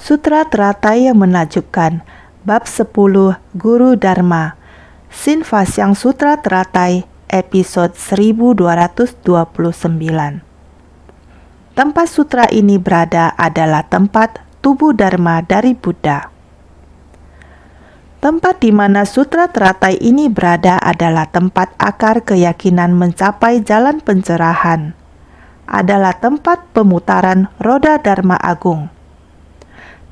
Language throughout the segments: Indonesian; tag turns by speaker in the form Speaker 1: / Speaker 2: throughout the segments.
Speaker 1: Sutra Teratai yang menakjubkan, Bab 10 Guru Dharma, Sinvasyang Sutra Teratai, episode 1229. Tempat sutra ini berada adalah tempat tubuh Dharma dari Buddha. Tempat di mana Sutra Teratai ini berada adalah tempat akar keyakinan mencapai jalan pencerahan, adalah tempat pemutaran roda Dharma Agung,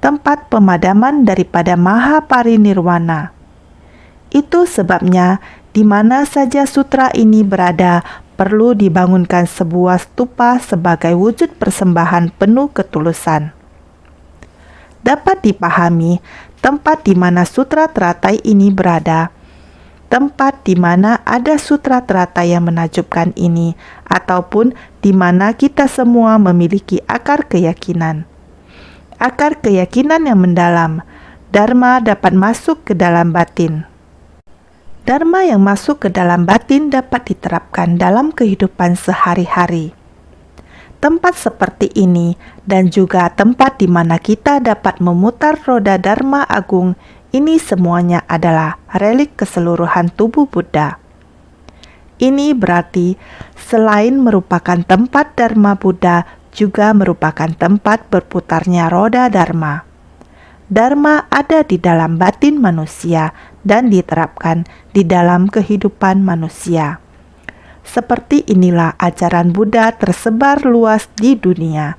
Speaker 1: tempat pemadaman daripada Maha Parinirwana. Itu sebabnya di mana saja sutra ini berada perlu dibangunkan sebuah stupa sebagai wujud persembahan penuh ketulusan. Dapat dipahami tempat di mana Sutra Teratai ini berada, tempat di mana ada Sutra Teratai yang menakjubkan ini, ataupun di mana kita semua memiliki akar keyakinan. Akar keyakinan yang mendalam, Dharma dapat masuk ke dalam batin. Dharma yang masuk ke dalam batin dapat diterapkan dalam kehidupan sehari-hari. Tempat seperti ini dan juga tempat di mana kita dapat memutar roda Dharma Agung ini semuanya adalah relik keseluruhan tubuh Buddha. Ini berarti selain merupakan tempat Dharma Buddha juga merupakan tempat berputarnya roda Dharma. Dharma ada di dalam batin manusia dan diterapkan di dalam kehidupan manusia. Seperti inilah ajaran Buddha tersebar luas di dunia.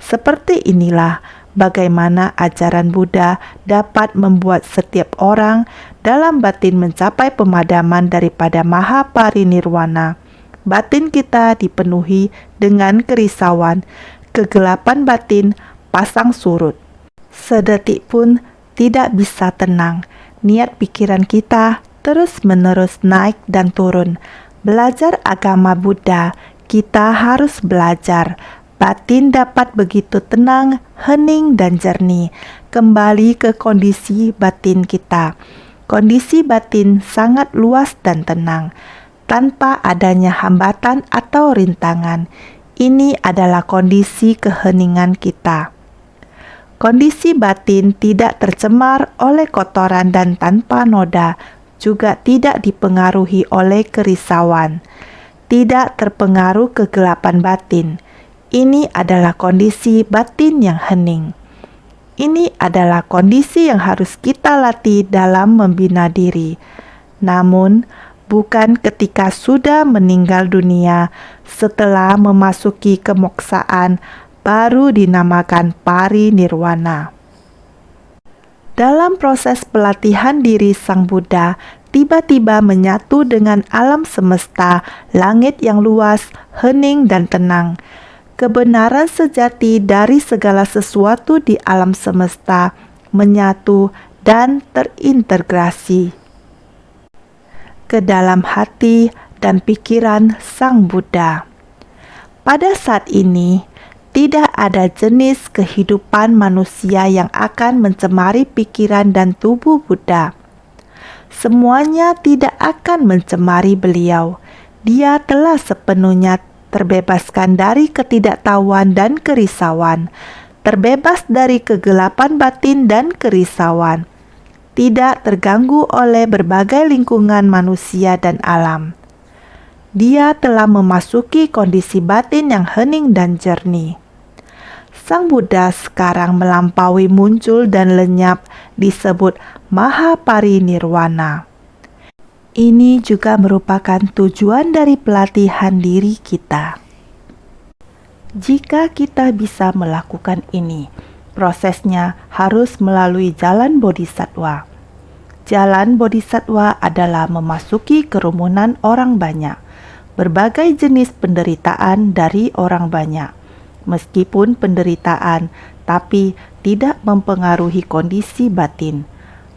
Speaker 1: Seperti inilah bagaimana ajaran Buddha dapat membuat setiap orang dalam batin mencapai pemadaman daripada Maha Parinirwana. Batin kita dipenuhi dengan kerisauan, kegelapan batin pasang surut. Sedetik pun tidak bisa tenang. Niat pikiran kita terus-menerus naik dan turun. Belajar agama Buddha, kita harus belajar. Batin dapat begitu tenang, hening dan jernih. Kembali ke kondisi batin kita. Kondisi batin sangat luas dan tenang, tanpa adanya hambatan atau rintangan. Ini adalah kondisi keheningan kita. Kondisi batin tidak tercemar oleh kotoran dan tanpa noda, juga tidak dipengaruhi oleh kerisauan, tidak terpengaruh kegelapan batin. Ini adalah kondisi batin yang hening. Ini adalah kondisi yang harus kita latih dalam membina diri. Namun, bukan ketika sudah meninggal dunia, setelah memasuki kemoksaan, baru dinamakan parinirwana. Dalam proses pelatihan diri Sang Buddha, tiba-tiba menyatu dengan alam semesta, langit yang luas, hening dan tenang. Kebenaran sejati dari segala sesuatu di alam semesta menyatu dan terintegrasi ke dalam hati dan pikiran Sang Buddha. Pada saat ini, tidak ada jenis kehidupan manusia yang akan mencemari pikiran dan tubuh Buddha. Semuanya tidak akan mencemari beliau. Dia telah sepenuhnya terbebaskan dari ketidaktahuan dan kerisauan, terbebas dari kegelapan batin dan kerisauan, tidak terganggu oleh berbagai lingkungan manusia dan alam. Dia telah memasuki kondisi batin yang hening dan jernih. Sang Buddha sekarang melampaui muncul dan lenyap, disebut Maha Parinirwana. Ini juga merupakan tujuan dari pelatihan diri kita. Jika kita bisa melakukan ini, prosesnya harus melalui jalan bodhisattva. Jalan bodhisattva adalah memasuki kerumunan orang banyak, berbagai jenis penderitaan dari orang banyak. Meskipun penderitaan, tapi tidak mempengaruhi kondisi batin.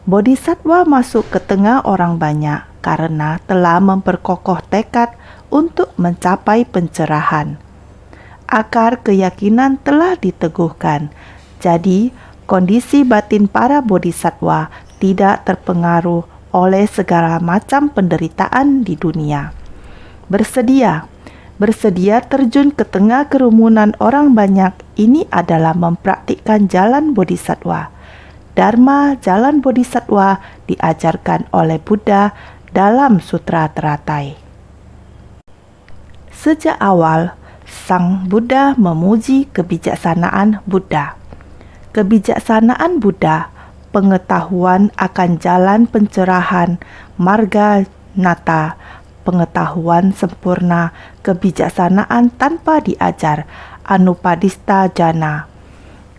Speaker 1: Bodhisattva masuk ke tengah orang banyak karena telah memperkokoh tekad untuk mencapai pencerahan. Akar keyakinan telah diteguhkan, jadi kondisi batin para bodhisattva tidak terpengaruh oleh segala macam penderitaan di dunia. Bersedia bersedia terjun ke tengah kerumunan orang banyak. Ini adalah mempraktikkan jalan bodhisattva. Dharma jalan bodhisattva diajarkan oleh Buddha dalam Sutra Teratai. Sejak awal, Sang Buddha memuji kebijaksanaan Buddha. Kebijaksanaan Buddha, pengetahuan akan jalan pencerahan, marga nata, pengetahuan sempurna, kebijaksanaan tanpa diajar, anupadista jana,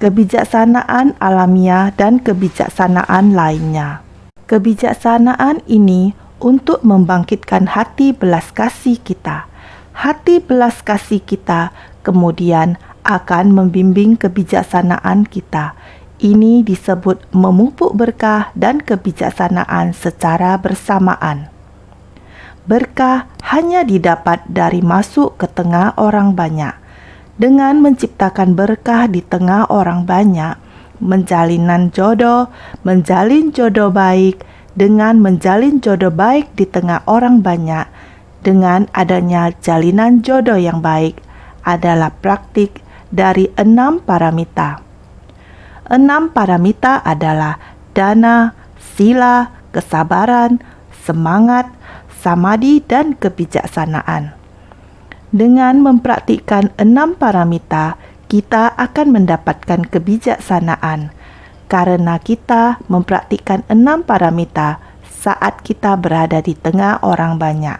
Speaker 1: kebijaksanaan alamiah dan kebijaksanaan lainnya. Kebijaksanaan ini untuk membangkitkan hati belas kasih kita. Hati belas kasih kita kemudian akan membimbing kebijaksanaan kita. Ini disebut memupuk berkah dan kebijaksanaan secara bersamaan. Berkah hanya didapat dari masuk ke tengah orang banyak. Dengan menciptakan berkah di tengah orang banyak, menjalin jodoh baik, dengan menjalin jodoh baik di tengah orang banyak, dengan adanya jalinan jodoh yang baik adalah praktik dari 6 paramita. 6 paramita adalah dana, sila, kesabaran, semangat, samadhi, dan kebijaksanaan. Dengan mempraktikkan 6 paramita, kita akan mendapatkan kebijaksanaan. Karena kita mempraktikkan 6 paramita saat kita berada di tengah orang banyak.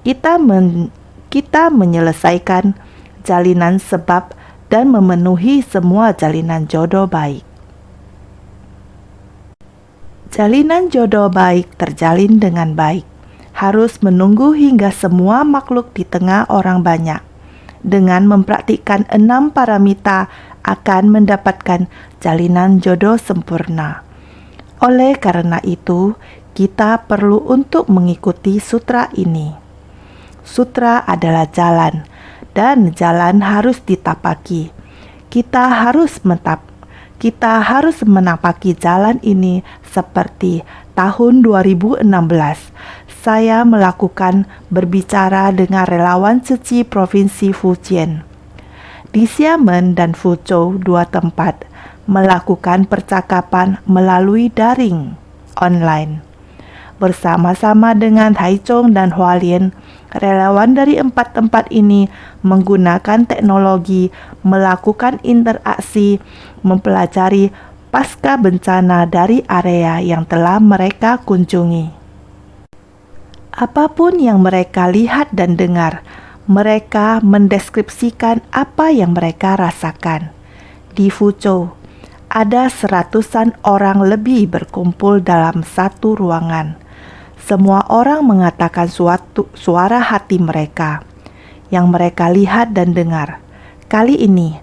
Speaker 1: Kita menyelesaikan jalinan sebab dan memenuhi semua jalinan jodoh baik. Jalinan jodoh baik terjalin dengan baik. Harus menunggu hingga semua makhluk di tengah orang banyak. Dengan mempraktikkan 6 paramita akan mendapatkan jalinan jodoh sempurna. Oleh karena itu, kita perlu untuk mengikuti sutra ini. Sutra adalah jalan, dan jalan harus ditapaki. Kita harus menapaki jalan ini seperti tahun 2016. Saya melakukan berbicara dengan relawan suci Provinsi Fujian. Di Xiamen dan Fuzhou, 2 tempat, melakukan percakapan melalui daring online. Bersama-sama dengan Taichung dan Hualien, relawan dari 4 tempat ini menggunakan teknologi, melakukan interaksi, mempelajari pasca bencana dari area yang telah mereka kunjungi. Apapun yang mereka lihat dan dengar, mereka mendeskripsikan apa yang mereka rasakan. Di Fuzhou, ada 100-an orang lebih berkumpul dalam satu ruangan. Semua orang mengatakan suara hati mereka yang mereka lihat dan dengar. Kali ini,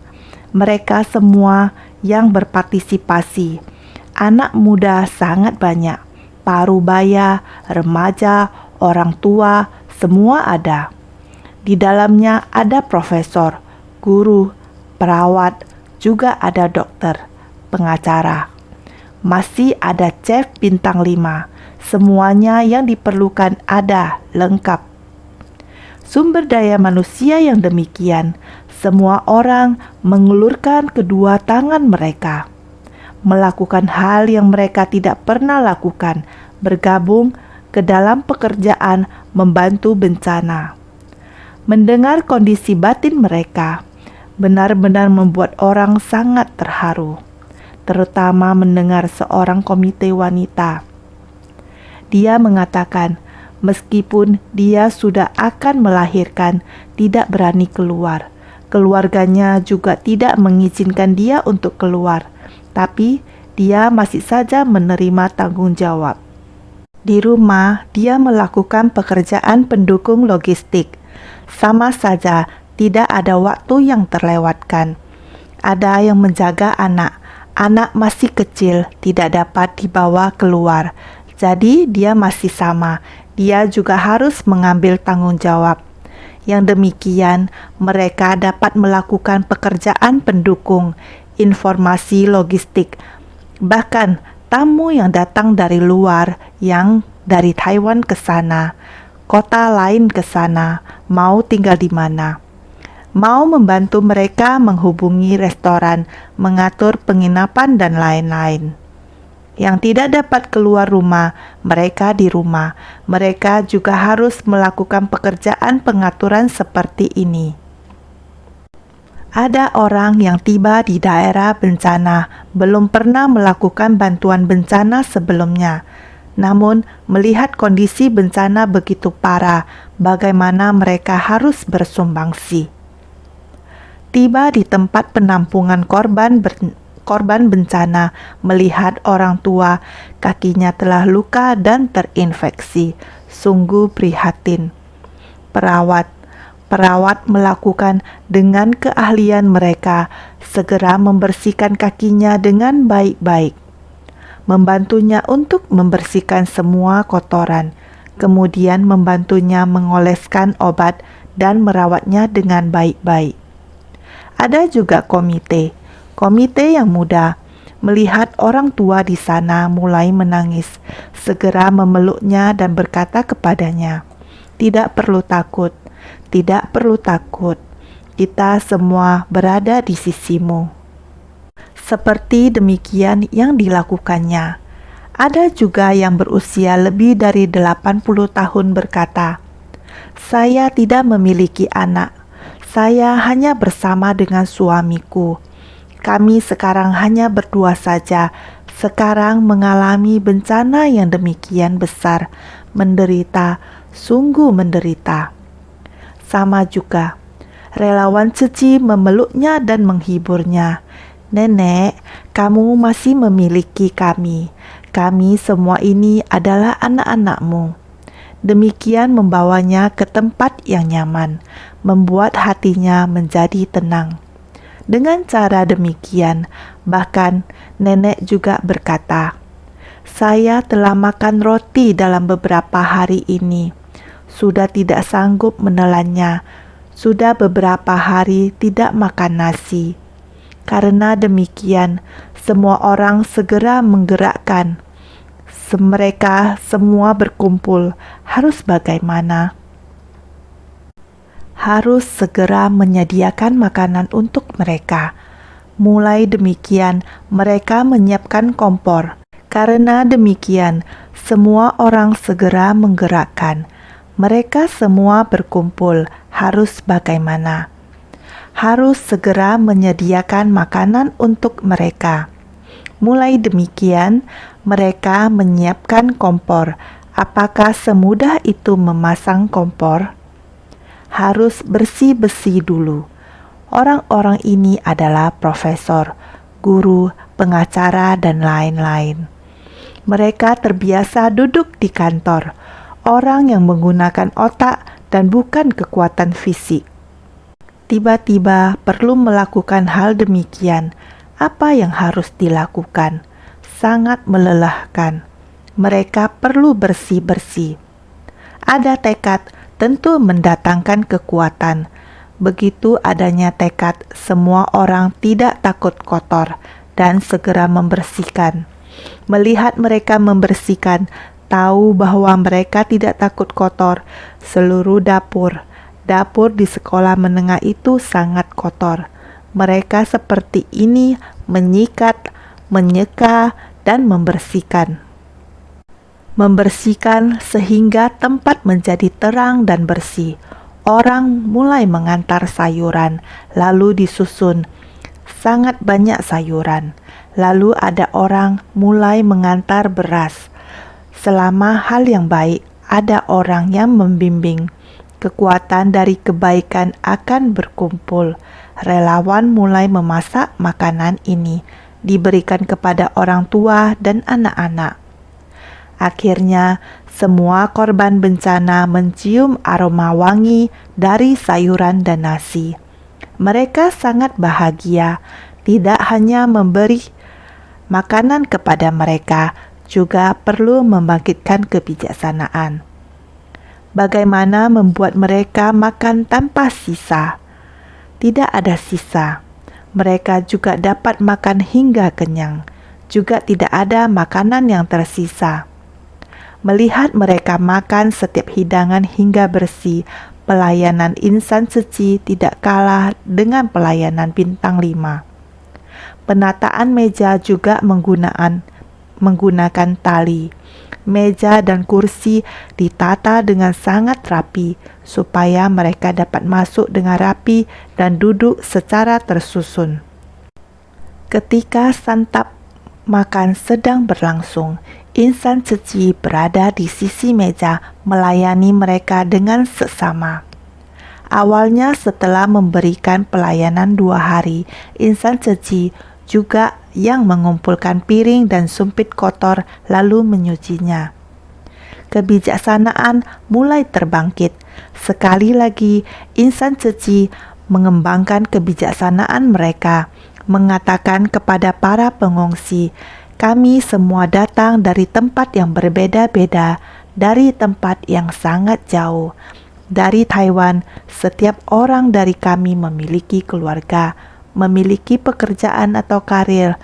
Speaker 1: mereka semua yang berpartisipasi, anak muda sangat banyak, parubaya, remaja, orang tua, semua ada. Di dalamnya ada profesor, guru, perawat, juga ada dokter, pengacara. Masih ada chef bintang 5. Semuanya yang diperlukan ada, lengkap. Sumber daya manusia yang demikian, semua orang mengulurkan kedua tangan mereka, melakukan hal yang mereka tidak pernah lakukan, bergabung ke dalam pekerjaan membantu bencana. Mendengar kondisi batin mereka benar-benar membuat orang sangat terharu, terutama mendengar seorang komite wanita. Dia mengatakan, meskipun dia sudah akan melahirkan, tidak berani keluar. Keluarganya juga tidak mengizinkan dia untuk keluar, tapi dia masih saja menerima tanggung jawab. Di rumah, dia melakukan pekerjaan pendukung logistik. Sama saja, tidak ada waktu yang terlewatkan. Ada yang menjaga anak. Anak masih kecil, tidak dapat dibawa keluar. Jadi dia masih sama, dia juga harus mengambil tanggung jawab. Yang demikian, mereka dapat melakukan pekerjaan pendukung, informasi logistik. Bahkan tamu yang datang dari luar, yang dari Taiwan ke sana, kota lain ke sana, mau tinggal di mana. Mau membantu mereka menghubungi restoran, mengatur penginapan dan lain-lain. Yang tidak dapat keluar rumah, mereka di rumah. Mereka juga harus melakukan pekerjaan pengaturan seperti ini. Ada orang yang tiba di daerah bencana, belum pernah melakukan bantuan bencana sebelumnya. Namun, melihat kondisi bencana begitu parah, bagaimana mereka harus bersumbangsi. Tiba di tempat penampungan korban bencana, melihat orang tua, kakinya telah luka dan terinfeksi. Sungguh prihatin. Perawat melakukan dengan keahlian mereka, segera membersihkan kakinya dengan baik-baik. Membantunya untuk membersihkan semua kotoran, kemudian membantunya mengoleskan obat dan merawatnya dengan baik-baik. Ada juga komite yang muda. Melihat orang tua di sana mulai menangis, segera memeluknya dan berkata kepadanya, "Tidak perlu takut, tidak perlu takut. Kita semua berada di sisimu." Seperti demikian yang dilakukannya. Ada juga yang berusia lebih dari 80 tahun berkata, "Saya tidak memiliki anak. Saya hanya bersama dengan suamiku. Kami sekarang hanya berdua saja. Sekarang mengalami bencana yang demikian besar. Menderita, sungguh menderita." Sama juga, relawan Cici memeluknya dan menghiburnya. "Nenek, kamu masih memiliki kami. Kami semua ini adalah anak-anakmu." Demikian membawanya ke tempat yang nyaman, membuat hatinya menjadi tenang. Dengan cara demikian, bahkan nenek juga berkata, "Saya telah makan roti dalam beberapa hari ini. Sudah tidak sanggup menelannya. Sudah beberapa hari tidak makan nasi." Karena demikian, semua orang segera menggerakkan. Mereka semua berkumpul. Harus bagaimana? Harus segera menyediakan makanan untuk mereka. Mulai demikian, mereka menyiapkan kompor. Karena demikian, semua orang segera menggerakkan. Mereka semua berkumpul. Harus bagaimana? Harus segera menyediakan makanan untuk mereka. Mulai demikian, mereka menyiapkan kompor. Apakah semudah itu memasang kompor? Harus bersih besi dulu. Orang-orang ini adalah profesor, guru, pengacara, dan lain-lain. Mereka terbiasa duduk di kantor, orang yang menggunakan otak dan bukan kekuatan fisik. Tiba-tiba perlu melakukan hal demikian. Apa yang harus dilakukan? Sangat melelahkan. Mereka perlu bersih-bersih. Ada tekad, tentu mendatangkan kekuatan. Begitu adanya tekad, semua orang tidak takut kotor dan segera membersihkan. Melihat mereka membersihkan, tahu bahwa mereka tidak takut kotor. Seluruh dapur di sekolah menengah itu sangat kotor. Mereka seperti ini menyikat, menyeka, dan membersihkan. Membersihkan sehingga tempat menjadi terang dan bersih. Orang mulai mengantar sayuran, lalu disusun. Sangat banyak sayuran. Lalu ada orang mulai mengantar beras. Selama hal yang baik, ada orang yang membimbing. Kekuatan dari kebaikan akan berkumpul. Relawan mulai memasak makanan ini, diberikan kepada orang tua dan anak-anak. Akhirnya, semua korban bencana mencium aroma wangi dari sayuran dan nasi. Mereka sangat bahagia, tidak hanya memberi makanan kepada mereka, juga perlu membangkitkan kebijaksanaan. Bagaimana membuat mereka makan tanpa sisa? Tidak ada sisa. Mereka juga dapat makan hingga kenyang. Juga tidak ada makanan yang tersisa. Melihat mereka makan setiap hidangan hingga bersih, pelayanan insan suci tidak kalah dengan pelayanan bintang 5. Penataan meja juga menggunakan tali. Meja dan kursi ditata dengan sangat rapi supaya mereka dapat masuk dengan rapi dan duduk secara tersusun. Ketika santap makan sedang berlangsung, insan suci berada di sisi meja melayani mereka dengan seksama. Awalnya setelah memberikan pelayanan 2 hari, insan suci juga yang mengumpulkan piring dan sumpit kotor lalu menyucinya. Kebijaksanaan mulai terbangkit. Sekali lagi, insan suci mengembangkan kebijaksanaan mereka, mengatakan kepada para pengungsi, "Kami semua datang dari tempat yang berbeda-beda, dari tempat yang sangat jauh. Dari Taiwan, setiap orang dari kami memiliki keluarga, memiliki pekerjaan atau karir.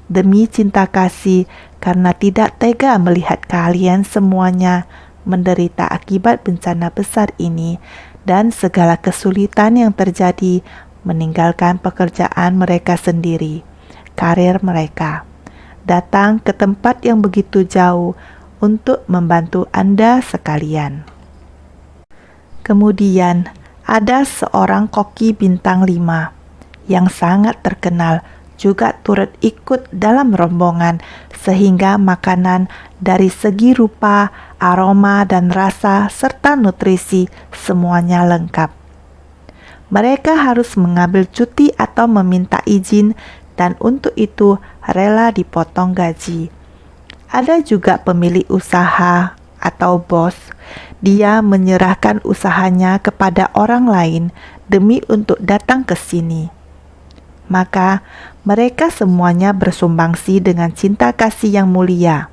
Speaker 1: Demi cinta kasih, karena tidak tega melihat kalian semuanya menderita akibat bencana besar ini dan segala kesulitan yang terjadi, meninggalkan pekerjaan mereka sendiri, karir mereka, datang ke tempat yang begitu jauh untuk membantu Anda sekalian." Kemudian ada seorang koki bintang 5 yang sangat terkenal juga turut ikut dalam rombongan, sehingga makanan dari segi rupa, aroma, dan rasa serta nutrisi semuanya lengkap. Mereka harus mengambil cuti atau meminta izin, dan untuk itu rela dipotong gaji. Ada juga pemilik usaha atau bos. Dia menyerahkan usahanya kepada orang lain demi untuk datang ke sini. Maka mereka semuanya bersumbangsi dengan cinta kasih yang mulia.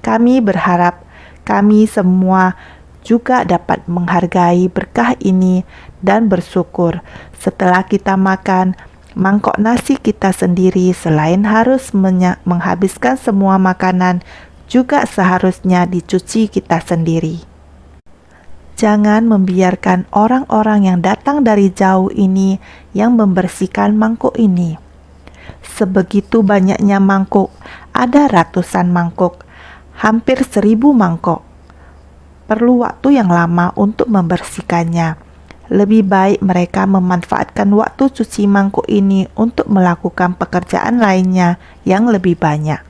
Speaker 1: Kami berharap kami semua juga dapat menghargai berkah ini dan bersyukur setelah kita makan mangkok nasi kita sendiri. Selain harus menghabiskan semua makanan, juga seharusnya dicuci kita sendiri. Jangan membiarkan orang-orang yang datang dari jauh ini yang membersihkan mangkuk ini. Sebegitu banyaknya mangkuk, ada ratusan mangkuk, hampir 1000 mangkok. Perlu waktu yang lama untuk membersihkannya. Lebih baik mereka memanfaatkan waktu cuci mangkuk ini untuk melakukan pekerjaan lainnya yang lebih banyak.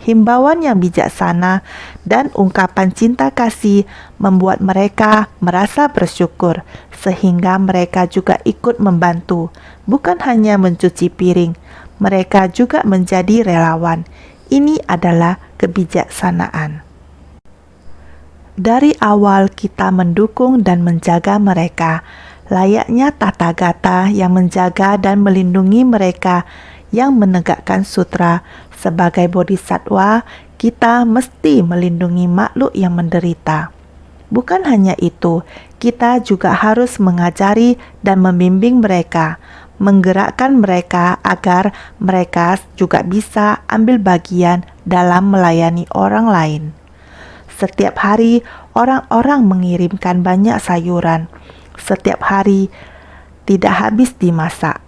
Speaker 1: Himbauan yang bijaksana dan ungkapan cinta kasih membuat mereka merasa bersyukur, sehingga mereka juga ikut membantu, bukan hanya mencuci piring, mereka juga menjadi relawan. Ini adalah kebijaksanaan. Dari awal kita mendukung dan menjaga mereka, layaknya tata gata yang menjaga dan melindungi mereka yang menegakkan sutra. Sebagai bodhisatwa, kita mesti melindungi makhluk yang menderita. Bukan hanya itu, kita juga harus mengajari dan membimbing mereka, menggerakkan mereka agar mereka juga bisa ambil bagian dalam melayani orang lain. Setiap hari, orang-orang mengirimkan banyak sayuran. Setiap hari, tidak habis dimasak.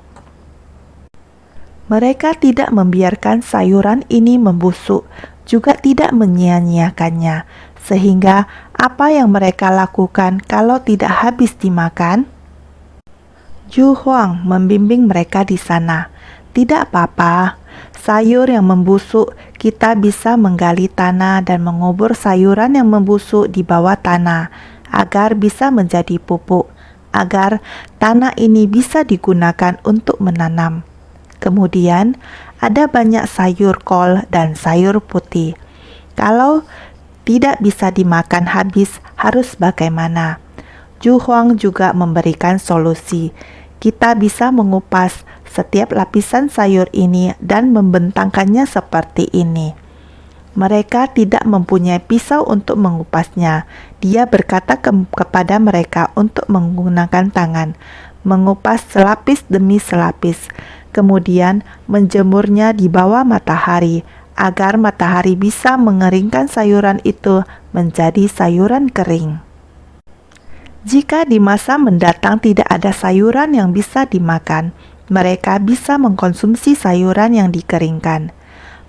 Speaker 1: Mereka tidak membiarkan sayuran ini membusuk, juga tidak menyia-nyiakannya, sehingga apa yang mereka lakukan kalau tidak habis dimakan? Ju Huang membimbing mereka di sana. Tidak apa-apa, sayur yang membusuk kita bisa menggali tanah dan mengubur sayuran yang membusuk di bawah tanah agar bisa menjadi pupuk, agar tanah ini bisa digunakan untuk menanam. Kemudian ada banyak sayur kol dan sayur putih. Kalau tidak bisa dimakan habis, harus bagaimana? Ju Huang juga memberikan solusi. Kita bisa mengupas setiap lapisan sayur ini dan membentangkannya seperti ini. Mereka tidak mempunyai pisau untuk mengupasnya. Dia berkata kepada mereka untuk menggunakan tangan, mengupas selapis demi selapis, kemudian menjemurnya di bawah matahari agar matahari bisa mengeringkan sayuran itu menjadi sayuran kering. Jika di masa mendatang tidak ada sayuran yang bisa dimakan, mereka bisa mengkonsumsi sayuran yang dikeringkan.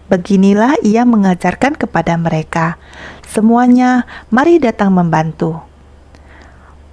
Speaker 1: Beginilah ia mengajarkan kepada mereka, "Semuanya, mari datang membantu."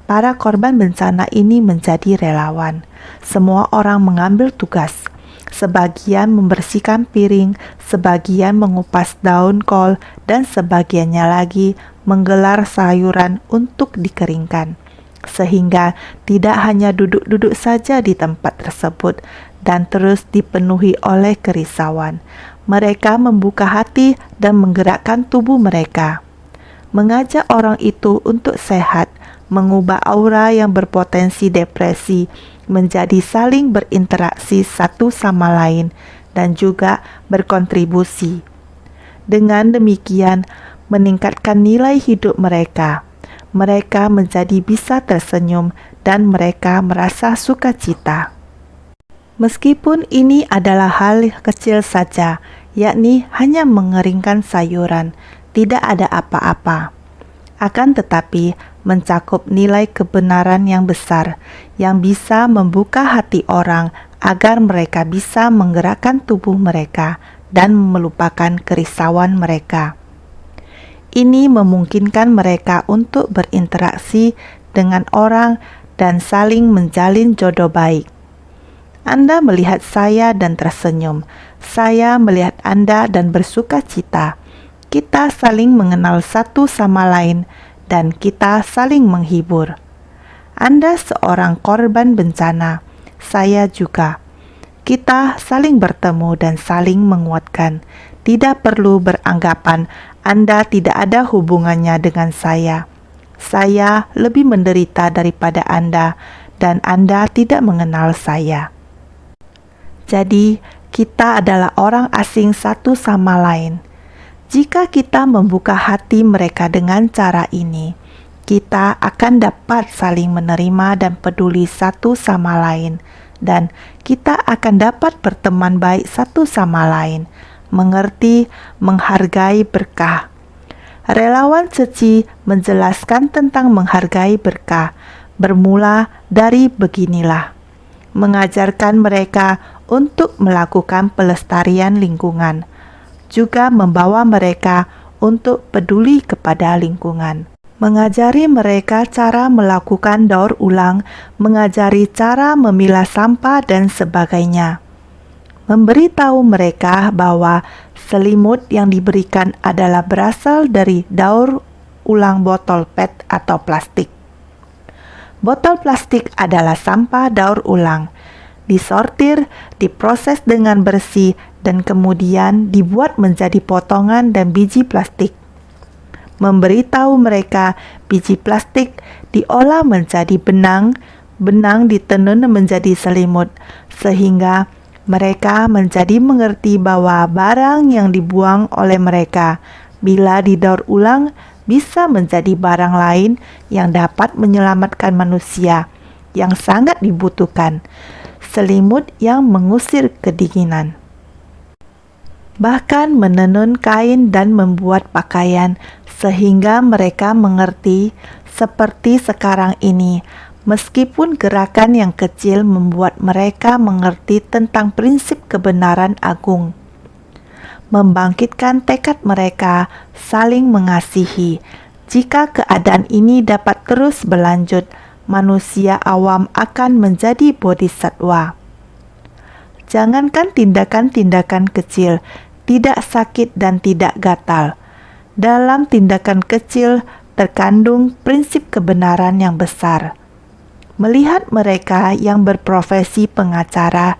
Speaker 1: Para korban bencana ini menjadi relawan. Semua orang mengambil tugas. Sebagian membersihkan piring, sebagian mengupas daun kol, dan sebagiannya lagi menggelar sayuran untuk dikeringkan. Sehingga tidak hanya duduk-duduk saja di tempat tersebut dan terus dipenuhi oleh kerisauan. Mereka membuka hati dan menggerakkan tubuh mereka, mengajak orang itu untuk sehat, mengubah aura yang berpotensi depresi menjadi saling berinteraksi satu sama lain dan juga berkontribusi. Dengan demikian, meningkatkan nilai hidup mereka. Mereka menjadi bisa tersenyum dan mereka merasa sukacita. Meskipun ini adalah hal kecil saja, yakni hanya mengeringkan sayuran, tidak ada apa-apa. Akan tetapi, mencakup nilai kebenaran yang besar yang bisa membuka hati orang agar mereka bisa menggerakkan tubuh mereka dan melupakan kerisauan mereka. Ini memungkinkan mereka untuk berinteraksi dengan orang dan saling menjalin jodoh baik. Anda melihat saya dan tersenyum. Saya melihat Anda dan bersuka cita. Kita saling mengenal satu sama lain dan kita saling menghibur. Anda seorang korban bencana, saya juga. Kita saling bertemu dan saling menguatkan. Tidak perlu beranggapan Anda tidak ada hubungannya dengan saya. Saya lebih menderita daripada Anda dan Anda tidak mengenal saya. Jadi, kita adalah orang asing satu sama lain. Jika kita membuka hati mereka dengan cara ini, kita akan dapat saling menerima dan peduli satu sama lain, dan kita akan dapat berteman baik satu sama lain, mengerti, menghargai berkah. Relawan Ceci menjelaskan tentang menghargai berkah, bermula dari beginilah. Mengajarkan mereka untuk melakukan pelestarian lingkungan, juga membawa mereka untuk peduli kepada lingkungan. Mengajari mereka cara melakukan daur ulang, mengajari cara memilah sampah dan sebagainya. Memberitahu mereka bahwa selimut yang diberikan adalah berasal dari daur ulang botol PET atau plastik. Botol plastik adalah sampah daur ulang, disortir, diproses dengan bersih, dan kemudian dibuat menjadi potongan dan biji plastik. Memberitahu mereka biji plastik diolah menjadi benang, benang ditenun menjadi selimut, sehingga mereka menjadi mengerti bahwa barang yang dibuang oleh mereka bila didaur ulang bisa menjadi barang lain yang dapat menyelamatkan manusia yang sangat dibutuhkan, selimut yang mengusir kedinginan. Bahkan menenun kain dan membuat pakaian sehingga mereka mengerti seperti sekarang ini, meskipun gerakan yang kecil membuat mereka mengerti tentang prinsip kebenaran agung. Membangkitkan tekad mereka saling mengasihi. Jika keadaan ini dapat terus berlanjut, manusia awam akan menjadi bodhisatwa. Jangankan tindakan-tindakan kecil, tidak sakit dan tidak gatal. Dalam tindakan kecil terkandung prinsip kebenaran yang besar. Melihat mereka yang berprofesi pengacara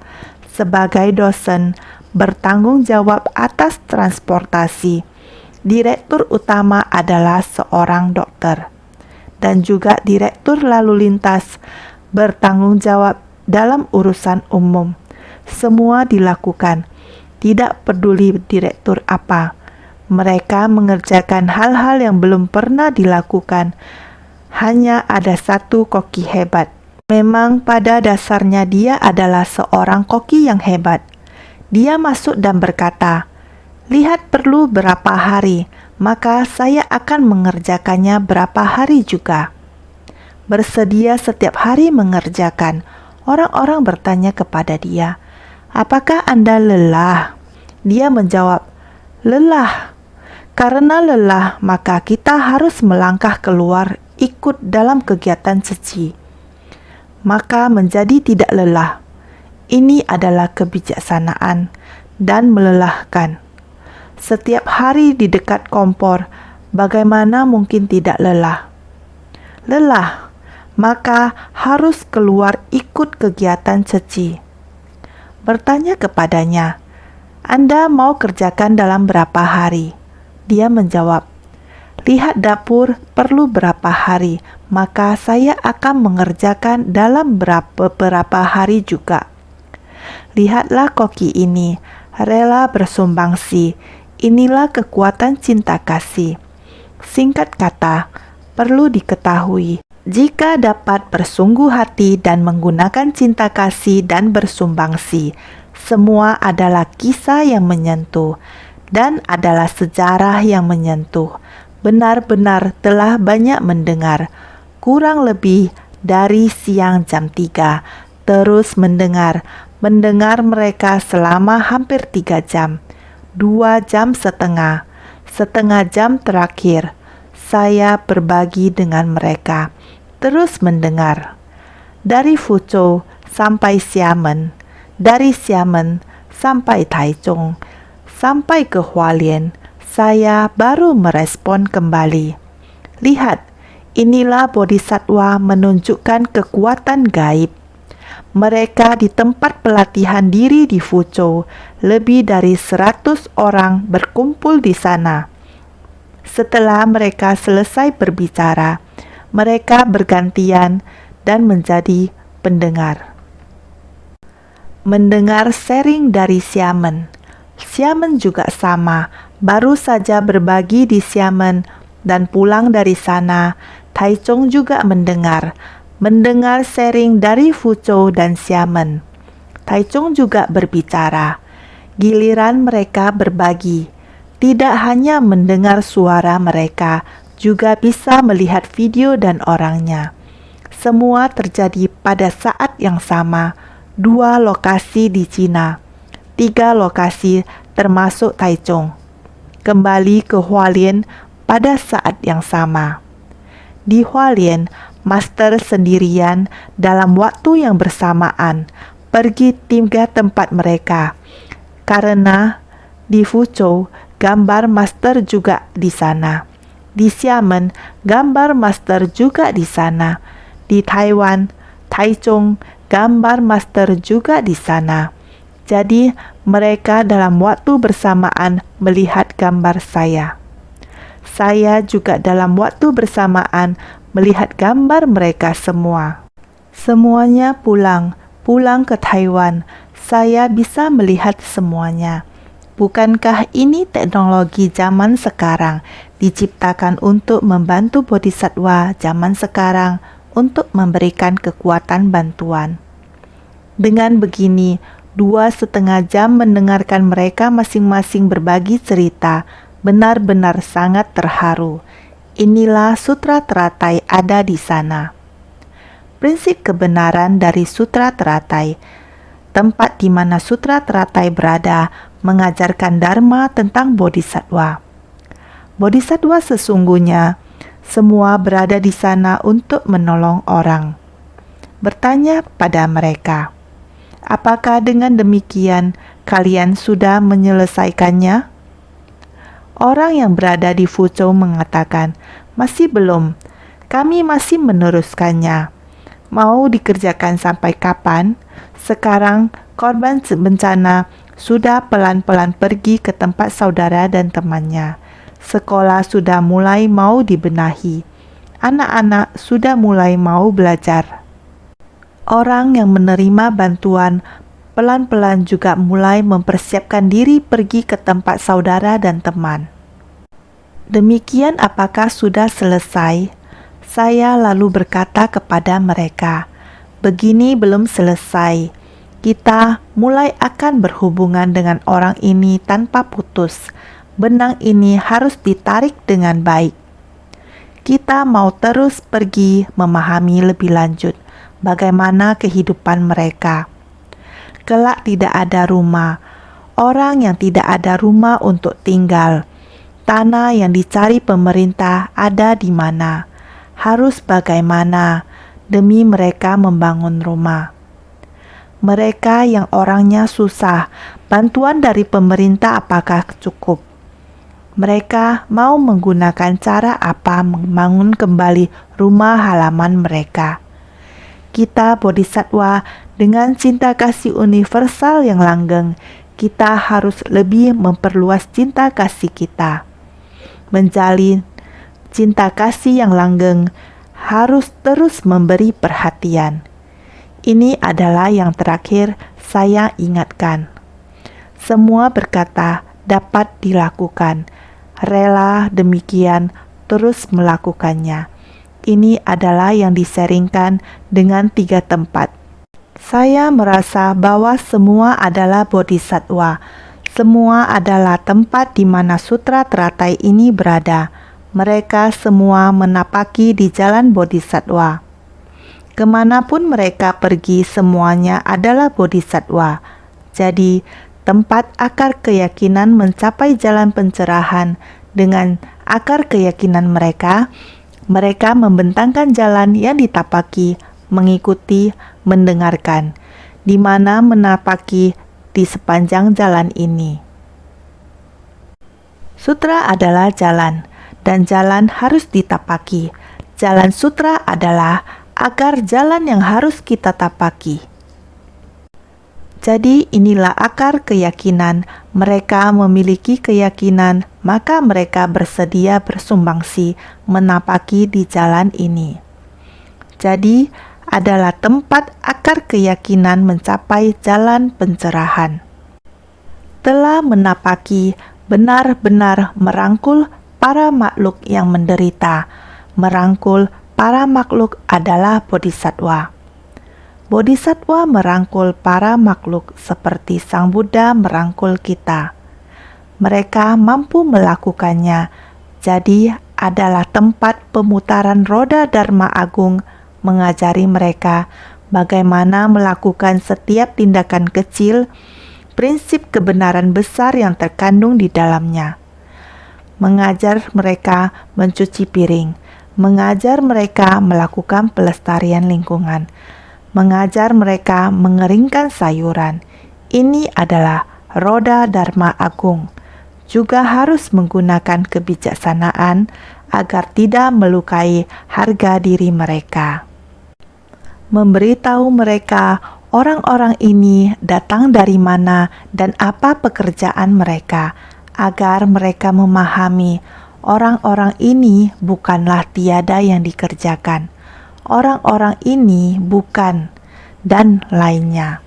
Speaker 1: sebagai dosen bertanggung jawab atas transportasi, direktur utama adalah seorang dokter, dan juga direktur lalu lintas bertanggung jawab dalam urusan umum. Semua dilakukan, tidak peduli direktur apa. Mereka mengerjakan hal-hal yang belum pernah dilakukan. Hanya ada satu koki hebat. Memang pada dasarnya dia adalah seorang koki yang hebat. Dia masuk dan berkata, Lihat perlu berapa hari, maka saya akan mengerjakannya berapa hari juga. Bersedia setiap hari mengerjakan. Orang-orang bertanya kepada dia, "Apakah Anda lelah?" Dia menjawab, "Lelah. Karena lelah, maka kita harus melangkah keluar ikut dalam kegiatan suci. Maka menjadi tidak lelah. Ini adalah kebijaksanaan dan melelahkan. Setiap hari di dekat kompor, bagaimana mungkin tidak lelah? Lelah, maka harus keluar ikut kegiatan suci." Bertanya kepadanya, "Anda mau kerjakan dalam berapa hari?" Dia menjawab, "Lihat dapur perlu berapa hari, maka saya akan mengerjakan dalam beberapa hari juga. Lihatlah koki ini, rela bersumbangsi, inilah kekuatan cinta kasih." Singkat kata, perlu diketahui, jika dapat bersungguh hati dan menggunakan cinta kasih dan bersumbangsi, semua adalah kisah yang menyentuh dan adalah sejarah yang menyentuh. Benar-benar telah banyak mendengar, kurang lebih dari siang jam 3, terus mendengar mereka selama hampir 3 jam, 2 jam setengah jam terakhir. Saya berbagi dengan mereka, terus mendengar. Dari Fuzhou sampai Xiamen, dari Xiamen sampai Taichung, sampai ke Hualien, saya baru merespon kembali. Lihat, inilah bodhisattva menunjukkan kekuatan gaib. Mereka di tempat pelatihan diri di Fuzhou, lebih dari 100 orang berkumpul di sana. Setelah mereka selesai berbicara, mereka bergantian dan menjadi pendengar. Mendengar sharing dari Xiamen. Xiamen juga sama, baru saja berbagi di Xiamen dan pulang dari sana. Taichung juga mendengar sharing dari Fuzhou dan Xiamen. Taichung juga berbicara. Giliran mereka berbagi. Tidak hanya mendengar suara mereka, juga bisa melihat video dan orangnya. Semua terjadi pada saat yang sama. 2 lokasi di Cina, 3 lokasi termasuk Taichung. Kembali ke Hualien pada saat yang sama. Di Hualien, master sendirian dalam waktu yang bersamaan pergi 3 tempat mereka. Karena di Fuzhou, gambar master juga di sana. Di Xiamen, gambar master juga di sana. Di Taiwan, Taichung, gambar master juga di sana. Jadi, mereka dalam waktu bersamaan melihat gambar saya. Saya juga dalam waktu bersamaan melihat gambar mereka semua. Semuanya pulang ke Taiwan. Saya bisa melihat semuanya. Bukankah ini teknologi zaman sekarang diciptakan untuk membantu bodhisattva zaman sekarang untuk memberikan kekuatan bantuan? Dengan begini, 2,5 jam mendengarkan mereka masing-masing berbagi cerita, benar-benar sangat terharu. Inilah Sutra Teratai ada di sana. Prinsip kebenaran dari Sutra Teratai. Tempat di mana Sutra Teratai berada mengajarkan dharma tentang bodhisattva. Bodhisattva sesungguhnya semua berada di sana untuk menolong orang. Bertanya pada mereka, apakah dengan demikian kalian sudah menyelesaikannya? Orang yang berada di Fuzhou mengatakan, masih belum, kami masih meneruskannya. Mau dikerjakan sampai kapan? Sekarang korban bencana sudah pelan-pelan pergi ke tempat saudara dan temannya. Sekolah sudah mulai mau dibenahi. Anak-anak sudah mulai mau belajar. Orang yang menerima bantuan pelan-pelan juga mulai mempersiapkan diri pergi ke tempat saudara dan teman. Demikian apakah sudah selesai? Saya lalu berkata kepada mereka, begini belum selesai. Kita mulai akan berhubungan dengan orang ini tanpa putus. Benang ini harus ditarik dengan baik. Kita mau terus pergi memahami lebih lanjut bagaimana kehidupan mereka. Kelak tidak ada rumah, orang yang tidak ada rumah untuk tinggal. Tanah yang dicari pemerintah ada di mana, harus bagaimana demi mereka membangun rumah. Mereka yang orangnya susah, bantuan dari pemerintah apakah cukup? Mereka mau menggunakan cara apa membangun kembali rumah halaman mereka? Kita bodhisattva dengan cinta kasih universal yang langgeng, kita harus lebih memperluas cinta kasih kita. Menjalin cinta kasih yang langgeng harus terus memberi perhatian. Ini adalah yang terakhir saya ingatkan. Semua berkata dapat dilakukan. Rela demikian terus melakukannya. Ini adalah yang diseringkan dengan 3 tempat. Saya merasa bahwa semua adalah bodhisattva. Semua adalah tempat di mana sutra teratai ini berada. Mereka semua menapaki di jalan bodhisattva. Kemanapun mereka pergi, semuanya adalah bodhisattva. Jadi, tempat akar keyakinan mencapai jalan pencerahan. Dengan akar keyakinan mereka, mereka membentangkan jalan yang ditapaki, mengikuti, mendengarkan, di mana menapaki di sepanjang jalan ini. Sutra adalah jalan, dan jalan harus ditapaki. Jalan sutra adalah agar jalan yang harus kita tapaki. Jadi inilah akar keyakinan. Mereka memiliki keyakinan, maka mereka bersedia bersumbangsi menapaki di jalan ini. Jadi adalah tempat akar keyakinan mencapai jalan pencerahan. Telah menapaki, benar-benar merangkul para makhluk yang menderita. Merangkul para makhluk adalah bodhisattva. Bodhisattva merangkul para makhluk seperti Sang Buddha merangkul kita. Mereka mampu melakukannya, jadi adalah tempat pemutaran roda Dharma Agung mengajari mereka bagaimana melakukan setiap tindakan kecil, prinsip kebenaran besar yang terkandung di dalamnya. Mengajar mereka mencuci piring, mengajar mereka melakukan pelestarian lingkungan, mengajar mereka mengeringkan sayuran. Ini adalah roda Dharma Agung. Juga harus menggunakan kebijaksanaan agar tidak melukai harga diri mereka. Memberitahu mereka orang-orang ini datang dari mana dan apa pekerjaan mereka, agar mereka memahami orang-orang ini bukanlah tiada yang dikerjakan. Orang-orang ini bukan dan lainnya,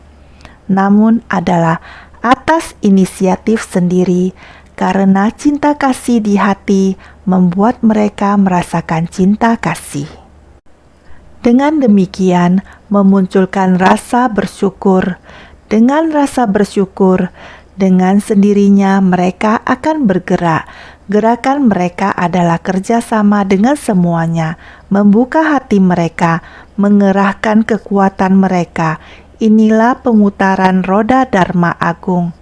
Speaker 1: namun adalah atas inisiatif sendiri karena cinta kasih di hati membuat mereka merasakan cinta kasih. Dengan demikian memunculkan rasa bersyukur. Dengan rasa bersyukur, dengan sendirinya mereka akan bergerak. Gerakan mereka adalah kerjasama dengan semuanya, membuka hati mereka, mengerahkan kekuatan mereka. Inilah pemutaran roda Dharma Agung.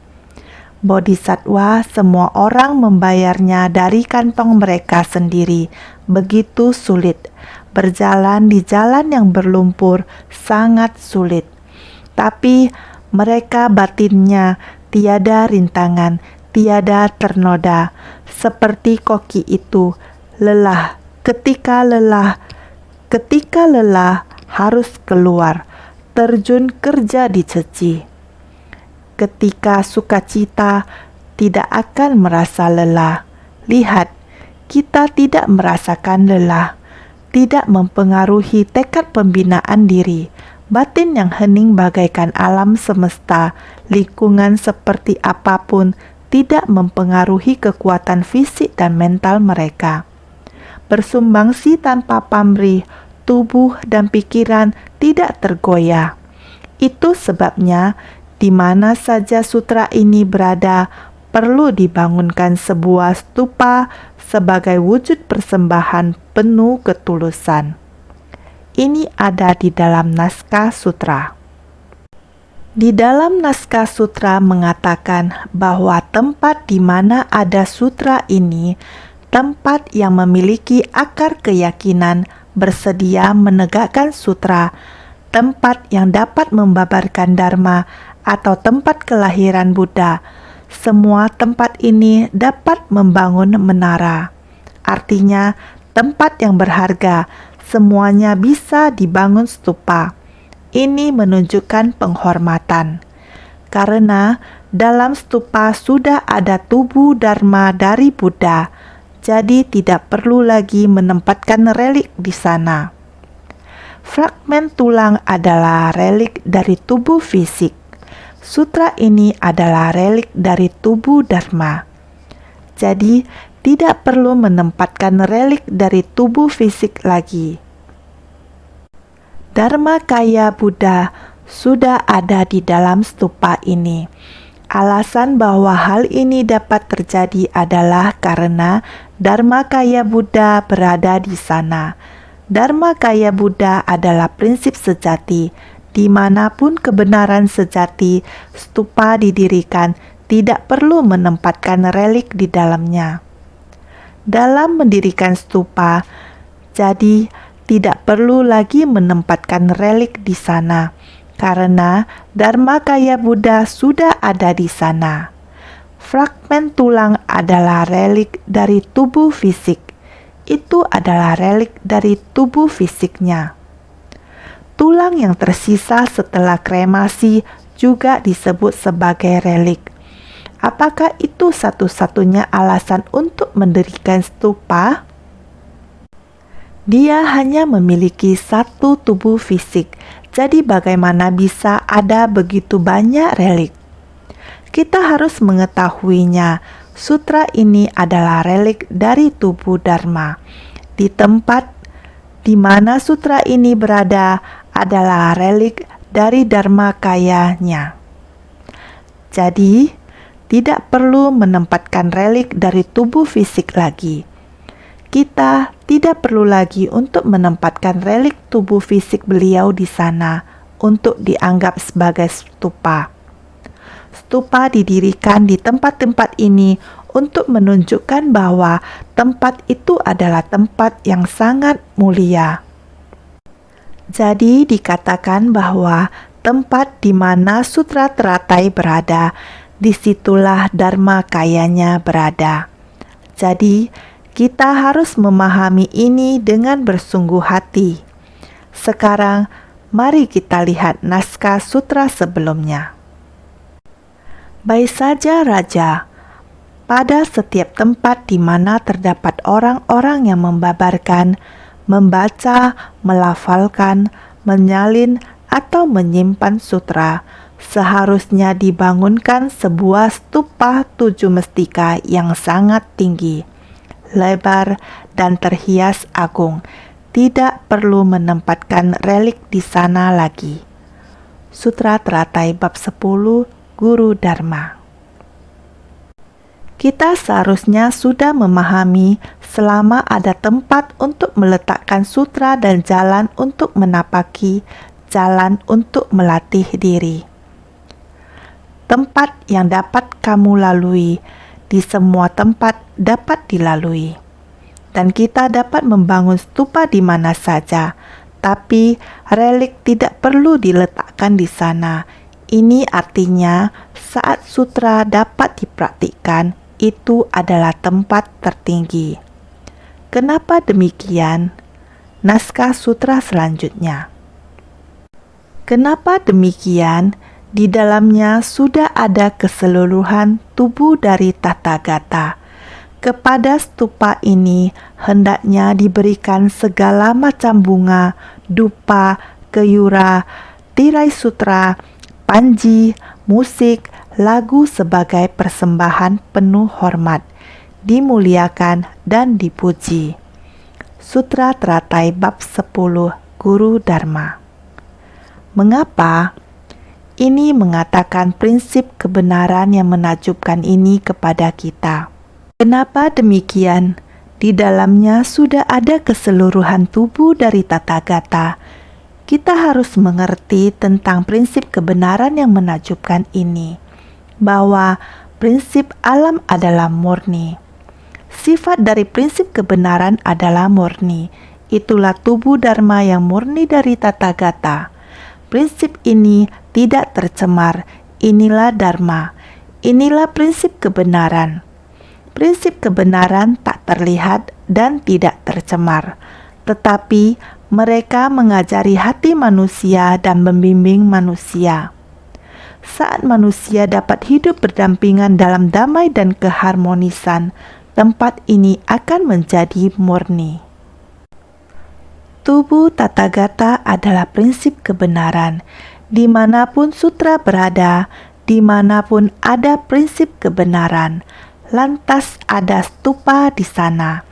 Speaker 1: Bodhisattva, semua orang membayarnya dari kantong mereka sendiri. Begitu sulit. Berjalan di jalan yang berlumpur sangat sulit. Tapi mereka batinnya tiada rintangan, tiada ternoda. Seperti koki itu, lelah. Ketika lelah harus keluar, terjun kerja diceci. Ketika sukacita tidak akan merasa lelah. Lihat, kita tidak merasakan lelah. Tidak mempengaruhi tekad pembinaan diri. Batin yang hening bagaikan alam semesta, lingkungan seperti apapun tidak mempengaruhi kekuatan fisik dan mental mereka. Bersumbangsi tanpa pamrih, tubuh dan pikiran tidak tergoyah. Itu sebabnya di mana saja sutra ini berada, perlu dibangunkan sebuah stupa sebagai wujud persembahan penuh ketulusan. Ini ada di dalam naskah sutra. Di dalam naskah sutra mengatakan bahwa tempat di mana ada sutra ini, tempat yang memiliki akar keyakinan bersedia menegakkan sutra, tempat yang dapat membabarkan dharma atau tempat kelahiran Buddha. Semua tempat ini dapat membangun menara. Artinya, tempat yang berharga, semuanya bisa dibangun stupa. Ini menunjukkan penghormatan. Karena dalam stupa sudah ada tubuh dharma dari Buddha, jadi tidak perlu lagi menempatkan relik di sana. Fragmen tulang adalah relik dari tubuh fisik. Sutra ini adalah relik dari tubuh dharma. Jadi, tidak perlu menempatkan relik dari tubuh fisik lagi. Dharmakaya Buddha sudah ada di dalam stupa ini. Alasan bahwa hal ini dapat terjadi adalah karena Dharmakaya Buddha berada di sana. Dharmakaya Buddha adalah prinsip sejati. Dimanapun kebenaran sejati, stupa didirikan, tidak perlu menempatkan relik di dalamnya. Dalam mendirikan stupa, jadi tidak perlu lagi menempatkan relik di sana, karena Dharmakaya Buddha sudah ada di sana. Fragmen tulang adalah relik dari tubuh fisik. Itu adalah relik dari tubuh fisiknya. Tulang yang tersisa setelah kremasi juga disebut sebagai relik. Apakah itu satu-satunya alasan untuk mendirikan stupa? Dia hanya memiliki satu tubuh fisik, jadi bagaimana bisa ada begitu banyak relik? Kita harus mengetahuinya. Sutra ini adalah relik dari tubuh Dharma. Di tempat di mana sutra ini berada adalah relik dari Dharmakayanya. Jadi, tidak perlu menempatkan relik dari tubuh fisik lagi. Kita tidak perlu lagi untuk menempatkan relik tubuh fisik beliau di sana untuk dianggap sebagai stupa. Stupa didirikan di tempat-tempat ini untuk menunjukkan bahwa tempat itu adalah tempat yang sangat mulia. Jadi dikatakan bahwa tempat di mana sutra teratai berada, disitulah Dharmakayanya berada. Jadi, kita harus memahami ini dengan bersungguh hati. Sekarang, mari kita lihat naskah sutra sebelumnya. Baik saja Raja, pada setiap tempat di mana terdapat orang-orang yang membabarkan, membaca, melafalkan, menyalin, atau menyimpan sutra, seharusnya dibangunkan sebuah stupa 7 mestika yang sangat tinggi, lebar, dan terhias agung. Tidak perlu menempatkan relik di sana lagi. Sutra Teratai Bab 10, Guru Dharma. Kita seharusnya sudah memahami selama ada tempat untuk meletakkan sutra dan jalan untuk menapaki, jalan untuk melatih diri. Tempat yang dapat kamu lalui, di semua tempat dapat dilalui. Dan kita dapat membangun stupa di mana saja, tapi relik tidak perlu diletakkan di sana. Ini artinya saat sutra dapat dipraktikkan, itu adalah tempat tertinggi. Kenapa demikian? Naskah sutra selanjutnya. Kenapa demikian? Di dalamnya sudah ada keseluruhan tubuh dari Tathagata. Kepada stupa ini hendaknya diberikan segala macam bunga, dupa, keyura, tirai sutra, panji, musik, lagu sebagai persembahan penuh hormat, dimuliakan dan dipuji. Sutra Teratai Bab 10, Guru Dharma. Mengapa? Ini mengatakan prinsip kebenaran yang menakjubkan ini kepada kita. Kenapa demikian? Di dalamnya sudah ada keseluruhan tubuh dari tata gata. Kita harus mengerti tentang prinsip kebenaran yang menakjubkan ini, bahwa prinsip alam adalah murni. Sifat dari prinsip kebenaran adalah murni. Itulah tubuh Dharma yang murni dari tata gata. Prinsip ini tidak tercemar. Inilah Dharma. Inilah prinsip kebenaran. Prinsip kebenaran tak terlihat dan tidak tercemar, tetapi mereka mengajari hati manusia dan membimbing manusia. Saat manusia dapat hidup berdampingan dalam damai dan keharmonisan, tempat ini akan menjadi murni. Tubuh tata gata adalah prinsip kebenaran. Dimanapun sutra berada, dimanapun ada prinsip kebenaran, lantas ada stupa di sana.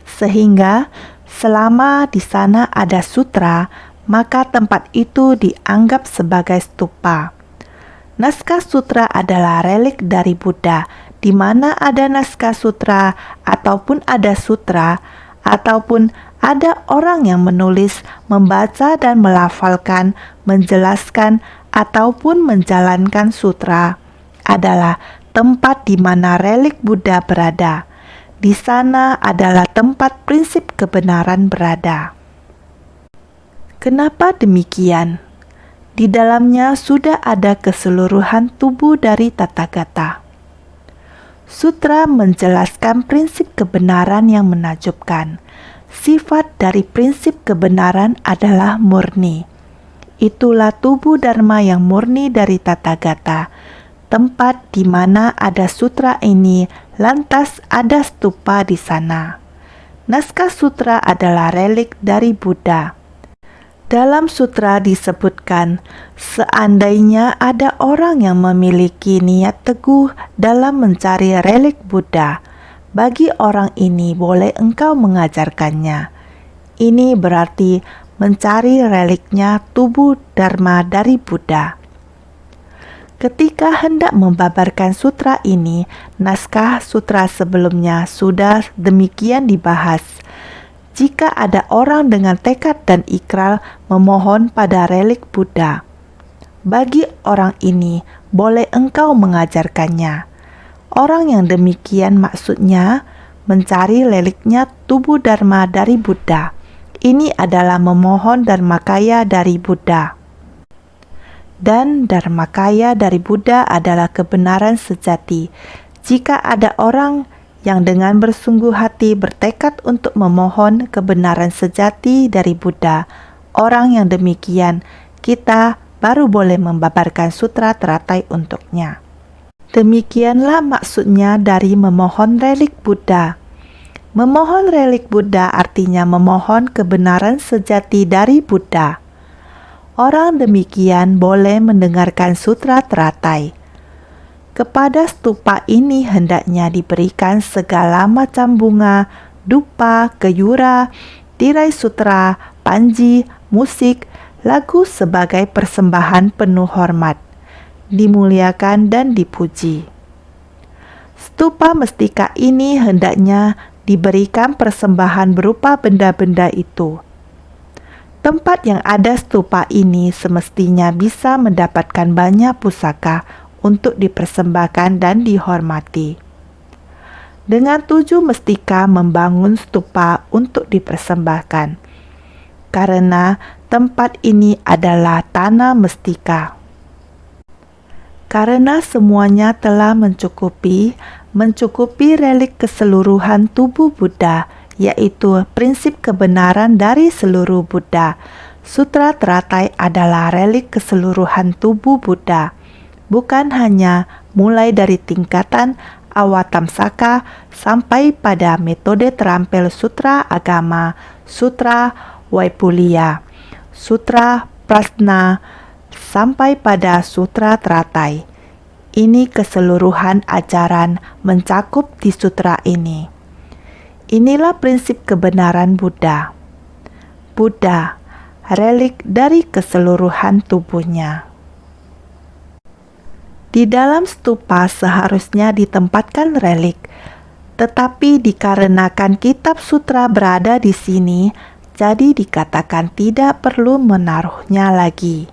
Speaker 1: Sehingga selama di sana ada sutra, maka tempat itu dianggap sebagai stupa. Naskah sutra adalah relik dari Buddha. Di mana ada naskah sutra ataupun ada sutra ataupun ada orang yang menulis, membaca dan melafalkan, menjelaskan ataupun menjalankan sutra, adalah tempat di mana relik Buddha berada. Di sana adalah tempat prinsip kebenaran berada. Kenapa demikian? Di dalamnya sudah ada keseluruhan tubuh dari tata gata. Sutra menjelaskan prinsip kebenaran yang menakjubkan. Sifat dari prinsip kebenaran adalah murni. Itulah tubuh Dharma yang murni dari tata gata. Tempat di mana ada sutra ini, lantas ada stupa di sana. Naskah sutra adalah relik dari Buddha. Dalam sutra disebutkan, seandainya ada orang yang memiliki niat teguh dalam mencari relik Buddha, bagi orang ini boleh engkau mengajarkannya. Ini berarti mencari reliknya tubuh Dharma dari Buddha. Ketika hendak membabarkan sutra ini, naskah sutra sebelumnya sudah demikian dibahas. Jika ada orang dengan tekad dan ikrar memohon pada relik Buddha, bagi orang ini boleh engkau mengajarkannya. Orang yang demikian maksudnya mencari reliknya tubuh Dharma dari Buddha. Ini adalah memohon Dharmakaya dari Buddha. Dan Dharmakaya dari Buddha adalah kebenaran sejati. Jika ada orang yang dengan bersungguh hati bertekad untuk memohon kebenaran sejati dari Buddha, orang yang demikian kita baru boleh membabarkan sutra teratai untuknya. Demikianlah maksudnya dari memohon relik Buddha. Memohon relik Buddha artinya memohon kebenaran sejati dari Buddha. Orang demikian boleh mendengarkan sutra teratai. Kepada stupa ini hendaknya diberikan segala macam bunga, dupa, keyura, tirai sutra, panji, musik, lagu sebagai persembahan penuh hormat, dimuliakan dan dipuji. Stupa mestika ini hendaknya diberikan persembahan berupa benda-benda itu. Tempat yang ada stupa ini semestinya bisa mendapatkan banyak pusaka untuk dipersembahkan dan dihormati. Dengan 7 mestika membangun stupa untuk dipersembahkan, karena tempat ini adalah tanah mestika. Karena semuanya telah mencukupi relik keseluruhan tubuh Buddha, yaitu prinsip kebenaran dari seluruh Buddha. Sutra teratai adalah relik keseluruhan tubuh Buddha. Bukan hanya mulai dari tingkatan Awatamsaka sampai pada metode terampil sutra agama, sutra Waipulia, sutra Prasna, sampai pada sutra teratai. Ini keseluruhan ajaran mencakup di sutra ini. Inilah prinsip kebenaran Buddha. Buddha, relik dari keseluruhan tubuhnya. Di dalam stupa seharusnya ditempatkan relik, tetapi dikarenakan kitab sutra berada di sini, jadi dikatakan tidak perlu menaruhnya lagi.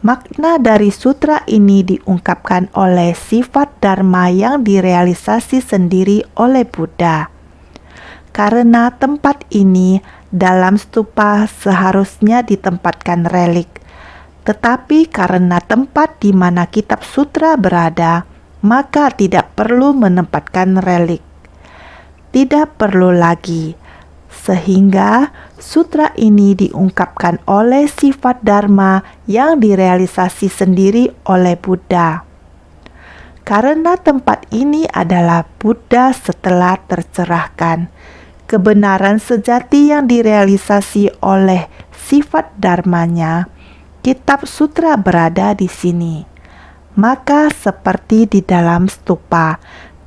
Speaker 1: Makna dari sutra ini diungkapkan oleh sifat dharma yang direalisasi sendiri oleh Buddha. Karena tempat ini dalam stupa seharusnya ditempatkan relik, tetapi karena tempat di mana kitab sutra berada, maka tidak perlu menempatkan relik. Tidak perlu lagi, sehingga sutra ini diungkapkan oleh sifat dharma yang direalisasi sendiri oleh Buddha. Karena tempat ini adalah Buddha setelah tercerahkan, kebenaran sejati yang direalisasi oleh sifat dharmanya, kitab sutra berada di sini. Maka seperti di dalam stupa,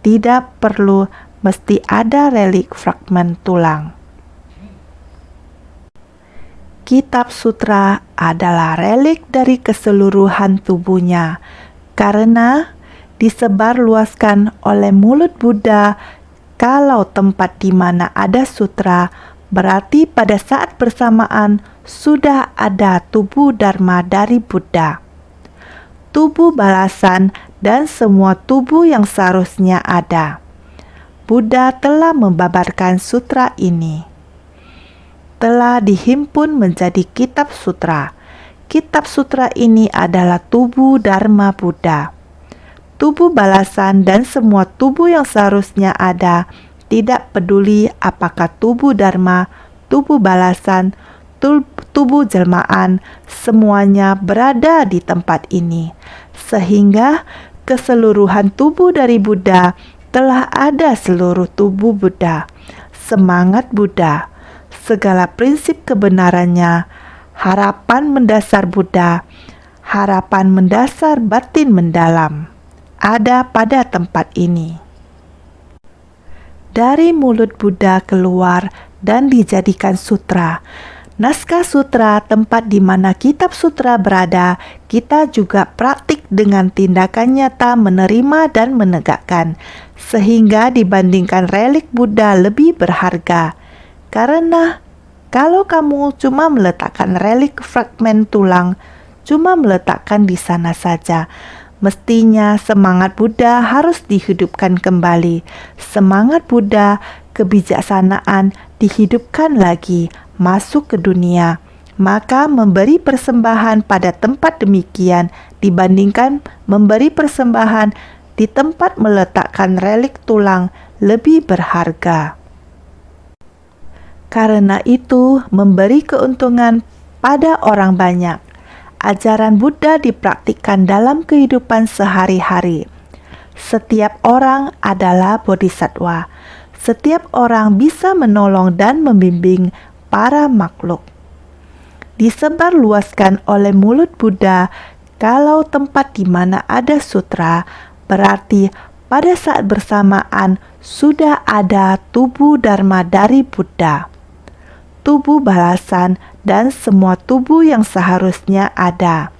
Speaker 1: tidak perlu mesti ada relik fragmen tulang. Kitab sutra adalah relik dari keseluruhan tubuhnya, karena disebarluaskan oleh mulut Buddha. Kalau tempat di mana ada sutra, berarti pada saat bersamaan sudah ada tubuh dharma dari Buddha, tubuh balasan, dan semua tubuh yang seharusnya ada. Buddha telah membabarkan sutra ini, telah dihimpun menjadi kitab sutra. Kitab sutra ini adalah tubuh dharma Buddha, tubuh balasan, dan semua tubuh yang seharusnya ada. Tidak peduli apakah tubuh dharma, tubuh balasan, tubuh jelmaan, semuanya berada di tempat ini, sehingga keseluruhan tubuh dari Buddha telah ada. Seluruh tubuh Buddha, semangat Buddha, segala prinsip kebenarannya, harapan mendasar Buddha, harapan mendasar batin mendalam, ada pada tempat ini. Dari mulut Buddha keluar dan dijadikan sutra. Naskah sutra, tempat di mana kitab sutra berada, kita juga praktik dengan tindakan nyata menerima dan menegakkan, sehingga dibandingkan relik Buddha lebih berharga. Karena kalau kamu cuma meletakkan relik fragmen tulang, cuma meletakkan di sana saja, mestinya semangat Buddha harus dihidupkan kembali. Semangat Buddha, kebijaksanaan dihidupkan lagi, masuk ke dunia. Maka memberi persembahan pada tempat demikian dibandingkan memberi persembahan di tempat meletakkan relik tulang lebih berharga. Karena itu memberi keuntungan pada orang banyak. Ajaran Buddha dipraktikkan dalam kehidupan sehari-hari. Setiap orang adalah bodhisattva. Setiap orang bisa menolong dan membimbing para makhluk. Disebarluaskan oleh mulut Buddha. Kalau tempat di mana ada sutra, berarti pada saat bersamaan sudah ada tubuh dharma dari Buddha, tubuh balasan, dan semua tubuh yang seharusnya ada.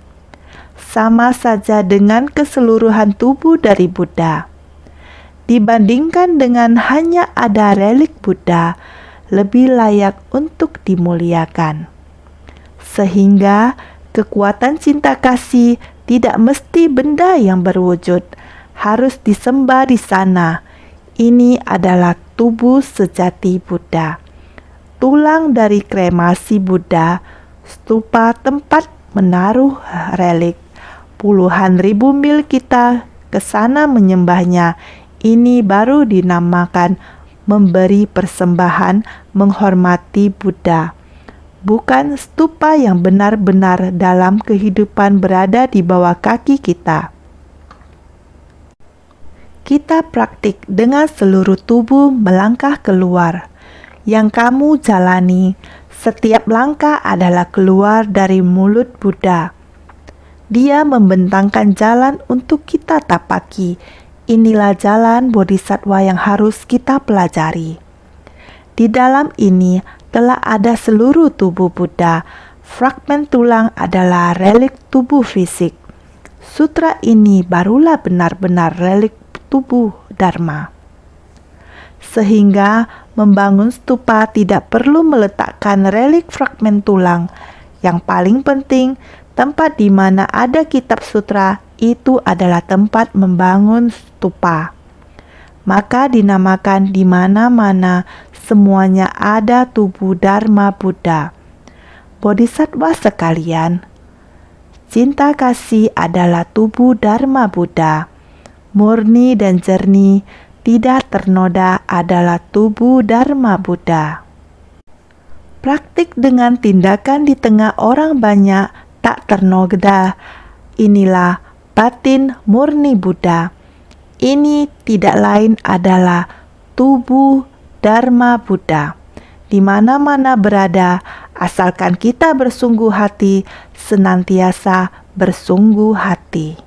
Speaker 1: Sama saja dengan keseluruhan tubuh dari Buddha. Dibandingkan dengan hanya ada relik Buddha, lebih layak untuk dimuliakan. Sehingga kekuatan cinta kasih tidak mesti benda yang berwujud, harus disembah di sana. Ini adalah tubuh sejati Buddha. Tulang dari kremasi Buddha, stupa tempat menaruh relik. Puluhan ribu mil kita ke sana menyembahnya. Ini baru dinamakan memberi persembahan, menghormati Buddha. Bukan stupa yang benar-benar dalam kehidupan berada di bawah kaki kita. Kita praktik dengan seluruh tubuh melangkah keluar. Yang kamu jalani, setiap langkah adalah keluar dari mulut Buddha. Dia membentangkan jalan untuk kita tapaki. Inilah jalan bodhisattva yang harus kita pelajari. Di dalam ini telah ada seluruh tubuh Buddha. Fragmen tulang adalah relik tubuh fisik. sutra ini barulah benar-benar relik tubuh Dharma. Sehingga membangun stupa tidak perlu meletakkan relik fragmen tulang. Yang paling penting, tempat di mana ada kitab sutra itu adalah tempat membangun stupa. Maka dinamakan di mana-mana semuanya ada tubuh Dharma Buddha. Bodhisattva sekalian, cinta kasih adalah tubuh Dharma Buddha. Murni dan jernih, tidak ternoda adalah tubuh Dharma Buddha. Praktik dengan tindakan di tengah orang banyak tak ternoda, inilah batin murni Buddha. Ini tidak lain adalah tubuh Dharma Buddha. Di mana-mana berada, asalkan kita bersungguh hati, senantiasa bersungguh hati.